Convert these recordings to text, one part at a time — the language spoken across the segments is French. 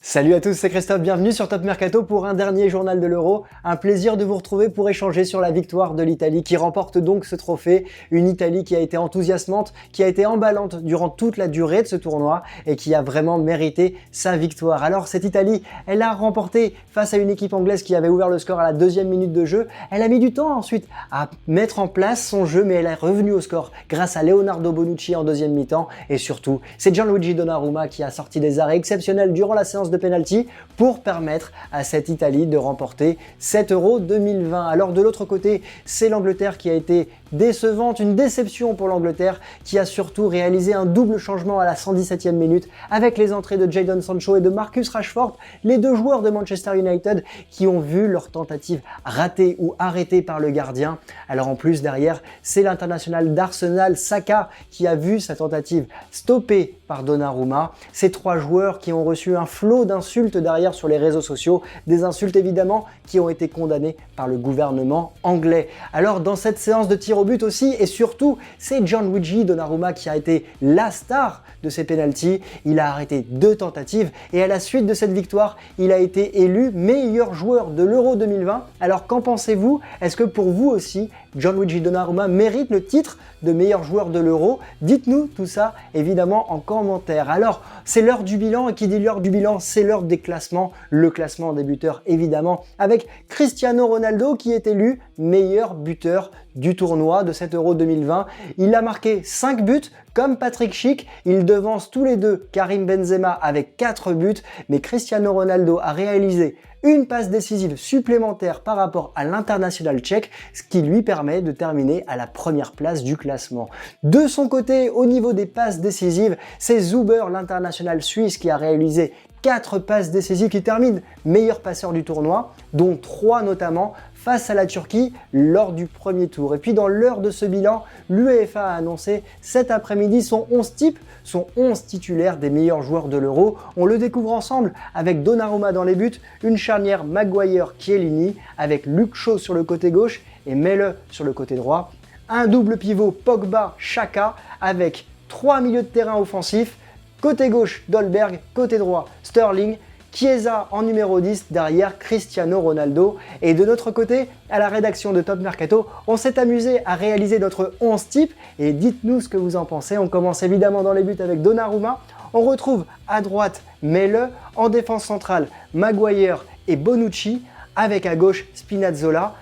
Salut à tous, c'est Christophe, bienvenue sur Top Mercato pour un dernier journal de l'Euro. Un plaisir de vous retrouver pour échanger sur la victoire de l'Italie qui remporte donc ce trophée. Une Italie qui a été enthousiasmante, qui a été emballante durant toute la durée de ce tournoi et qui a vraiment mérité sa victoire. Alors cette Italie, elle a remporté face à une équipe anglaise qui avait ouvert le score à la deuxième minute de jeu. Elle a mis du temps ensuite à mettre en place son jeu, mais elle est revenue au score grâce à Leonardo Bonucci en deuxième mi-temps. Et surtout, c'est Gianluigi Donnarumma qui a sorti des arrêts exceptionnels durant la séance de penalty pour permettre à cette Italie de remporter cet Euro 2020. Alors de l'autre côté, c'est l'Angleterre qui a été décevante, une déception pour l'Angleterre qui a surtout réalisé un double changement à la 117e minute avec les entrées de Jadon Sancho et de Marcus Rashford, les deux joueurs de Manchester United qui ont vu leur tentative ratée ou arrêtée par le gardien. Alors en plus derrière, c'est l'international d'Arsenal Saka qui a vu sa tentative stoppée par Donnarumma. Ces trois joueurs qui ont reçu un flot d'insultes derrière sur les réseaux sociaux, des insultes évidemment qui ont été condamnées par le gouvernement anglais. Alors dans cette séance de tir au but aussi et surtout, c'est Gianluigi Donnarumma qui a été la star de ces pénaltys. Il a arrêté deux tentatives et à la suite de cette victoire, il a été élu meilleur joueur de l'Euro 2020. Alors qu'en pensez-vous? Est-ce que pour vous aussi, Gianluigi Donnarumma mérite le titre de meilleur joueur de l'Euro? Dites-nous tout ça évidemment en commentaire. Alors, c'est l'heure du bilan et qui dit l'heure du bilan, c'est l'heure des classements. Le classement des buteurs évidemment avec Cristiano Ronaldo qui est élu meilleur buteur du tournoi de cet Euro 2020. Il a marqué 5 buts comme Patrick Schick. Il devance tous les deux Karim Benzema avec 4 buts, mais Cristiano Ronaldo a réalisé une passe décisive supplémentaire par rapport à l'international tchèque, ce qui lui permet de terminer à la première place du classement. De son côté, au niveau des passes décisives, c'est Zuber, l'international suisse, qui a réalisé 4 passes décisives, qui termine meilleur passeur du tournoi, dont 3 notamment face à la Turquie lors du premier tour. Et puis dans l'heure de ce bilan, l'UEFA a annoncé cet après-midi son 11 type, son 11 titulaire des meilleurs joueurs de l'Euro. On le découvre ensemble avec Donnarumma dans les buts, une charnière Maguire-Chiellini avec Luke Shaw sur le côté gauche et Mele sur le côté droit. Un double pivot Pogba-Xhaka avec 3 milieux de terrain offensifs. Côté gauche, Dolberg, côté droit, Sterling, Chiesa en numéro 10, derrière Cristiano Ronaldo. Et de notre côté, à la rédaction de Top Mercato, on s'est amusé à réaliser notre 11 type et dites-nous ce que vous en pensez. On commence évidemment dans les buts avec Donnarumma. On retrouve à droite Mele, en défense centrale Maguire et Bonucci, avec à gauche Spinazzola,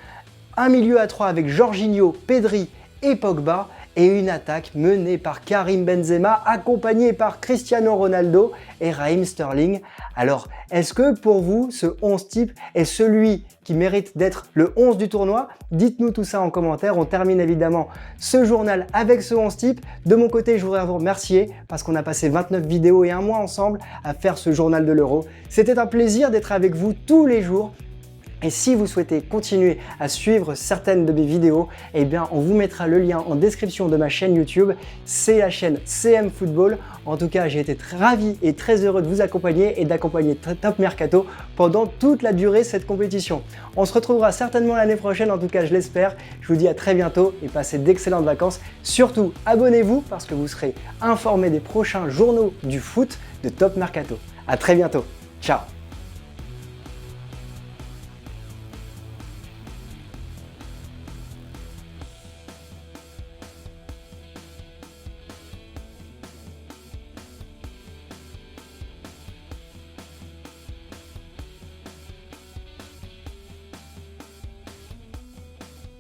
un milieu à 3 avec Jorginho, Pedri et Pogba, et une attaque menée par Karim Benzema, accompagné par Cristiano Ronaldo et Raheem Sterling. Alors, est-ce que pour vous, ce 11 type est celui qui mérite d'être le 11 du tournoi? Dites-nous tout ça en commentaire. On termine évidemment ce journal avec ce 11 type. De mon côté, je voudrais vous remercier parce qu'on a passé 29 vidéos et un mois ensemble à faire ce journal de l'Euro. C'était un plaisir d'être avec vous tous les jours. Et si vous souhaitez continuer à suivre certaines de mes vidéos, eh bien on vous mettra le lien en description de ma chaîne YouTube. C'est la chaîne CM Football. En tout cas, j'ai été ravi et très heureux de vous accompagner et d'accompagner Top Mercato pendant toute la durée de cette compétition. On se retrouvera certainement l'année prochaine, en tout cas je l'espère. Je vous dis à très bientôt et passez d'excellentes vacances. Surtout, abonnez-vous parce que vous serez informés des prochains journaux du foot de Top Mercato. À très bientôt. Ciao!